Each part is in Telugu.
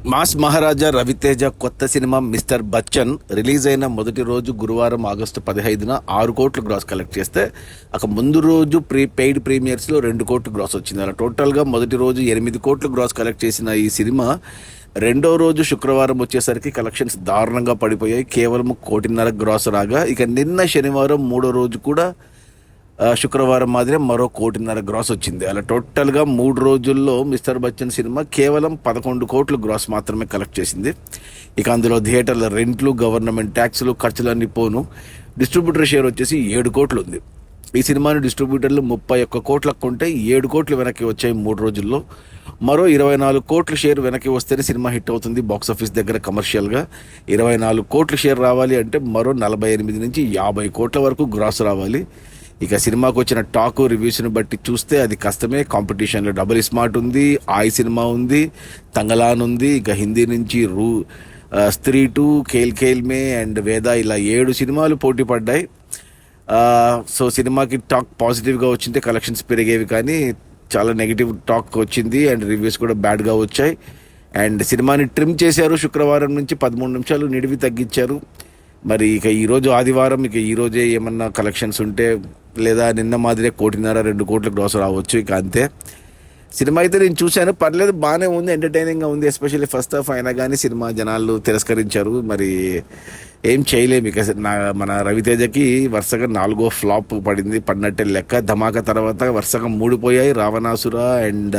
మాస్ మహారాజా రవితేజ కొత్త సినిమా మిస్టర్ బచ్చన్ రిలీజ్ అయిన మొదటి రోజు గురువారం ఆగస్టు 15న 6 కోట్లు గ్రాస్ కలెక్ట్ చేస్తే ముందు రోజు పెయిడ్ ప్రీమియర్స్లో 2 కోట్లు గ్రాస్ వచ్చింది. అలా టోటల్గా మొదటి రోజు 8 కోట్లు గ్రాస్ కలెక్ట్ చేసిన ఈ సినిమా రెండో రోజు శుక్రవారం వచ్చేసరికి కలెక్షన్స్ దారుణంగా పడిపోయాయి. కేవలం 1.5 కోటి గ్రాస్ రాగా ఇక నిన్న శనివారం మూడో రోజు కూడా శుక్రవారం మాదిరి మరో 1.5 కోటి గ్రాస్ వచ్చింది. అలా టోటల్గా 3 రోజుల్లో మిస్టర్ బచ్చన్ సినిమా కేవలం 11 కోట్లు గ్రాస్ మాత్రమే కలెక్ట్ చేసింది. ఇక అందులో థియేటర్ల రెంట్లు, గవర్నమెంట్ ట్యాక్సులు, ఖర్చులన్నీ పోను డిస్ట్రిబ్యూటర్ షేర్ వచ్చేసి 7 కోట్లు ఉంది. ఈ సినిమాని డిస్ట్రిబ్యూటర్లు 31 కోట్లకు కొంటే 7 కోట్లు వెనక్కి వచ్చాయి 3 రోజుల్లో. మరో 24 కోట్ల షేర్ వెనక్కి వస్తేనే సినిమా హిట్ అవుతుంది బాక్సాఫీస్ దగ్గర కమర్షియల్గా. 24 కోట్ల షేర్ రావాలి అంటే మరో 48 నుంచి 50 కోట్ల వరకు గ్రాస్ రావాలి. ఇక సినిమాకు వచ్చిన టాక్ రివ్యూస్ని బట్టి చూస్తే అది కష్టమే. కాంపిటీషన్లో డబుల్ స్మార్ట్ ఉంది, ఆయ్ సినిమా ఉంది, తంగలాన్ ఉంది, ఇక హిందీ నుంచి స్త్రీ 2, ఖేల్ ఖేల్ మే అండ్ వేద, ఇలా 7 సినిమాలు పోటీ పడ్డాయి. సో సినిమాకి టాక్ పాజిటివ్గా వచ్చింటే కలెక్షన్స్ పెరిగేవి, కానీ చాలా నెగిటివ్ టాక్ వచ్చింది అండ్ రివ్యూస్ కూడా బ్యాడ్గా వచ్చాయి. అండ్ సినిమాని ట్రిమ్ చేశారు. శుక్రవారం నుంచి 13 నిమిషాలు నిడివి తగ్గించారు. మరి ఇక ఈరోజు ఆదివారం, ఇక ఈరోజే ఏమన్నా కలెక్షన్స్ ఉంటే లేదా నిన్న మాదిరే 1.5-2 కోట్ల గ్రాస్ రావచ్చు. ఇక అంతే. సినిమా అయితే నేను చూశాను, పర్లేదు, బాగానే ఉంది, ఎంటర్టైనింగ్గా ఉంది. ఎస్పెషల్లీ ఫస్ట్ హాఫ్ అయినా కానీ సినిమా జనాలు తిరస్కరించారు. మరి ఏం చేయలేము. ఇక మన రవితేజకి వరుసగా 4వ ఫ్లాప్ పడినట్టే లెక్క. ధమాకా తర్వాత వరుసగా 3 పోయాయి. Ravanasura and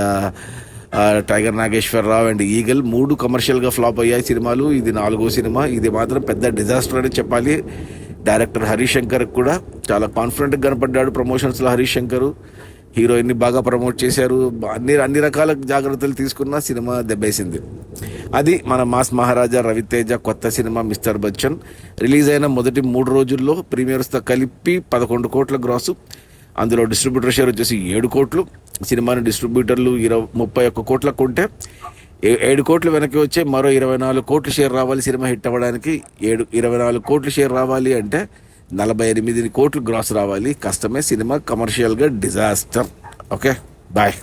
tiger Nageswara Rao and eagle 3 కమర్షియల్గా ఫ్లాప్ అయ్యాయి సినిమాలు. ఇది 4వ సినిమా. ఇది మాత్రం పెద్ద డిజాస్టర్ అని చెప్పాలి. డైరెక్టర్ హరీష్ శంకర్ కూడా చాలా కాన్ఫిడెంట్గా కనపడ్డాడు ప్రమోషన్స్లో. హరీష్ శంకర్ హీరోయిన్ని బాగా ప్రమోట్ చేశారు. అన్ని రకాల జాగ్రత్తలు తీసుకున్న సినిమా దెబ్బేసింది. అది మన మాస్ మహారాజా రవితేజ కొత్త సినిమా మిస్టర్ బచ్చన్. రిలీజ్ అయిన మొదటి 3 రోజుల్లో ప్రీమియర్స్తో కలిపి 11 కోట్ల గ్రాసు. అందులో డిస్ట్రిబ్యూటర్ షేర్ వచ్చేసి 7 కోట్లు. సినిమాని డిస్ట్రిబ్యూటర్లు 31 కోట్లకు కొంటే 7 కోట్లు వెనక్కి వచ్చే మరో 24 కోట్లు షేర్ రావాలి సినిమా హిట్ అవ్వడానికి. 24 కోట్లు షేర్ రావాలి అంటే 48 కోట్లు గ్రాస్ రావాలి. కష్టమే. సినిమా కమర్షియల్గా డిజాస్టర్. Okay, bye.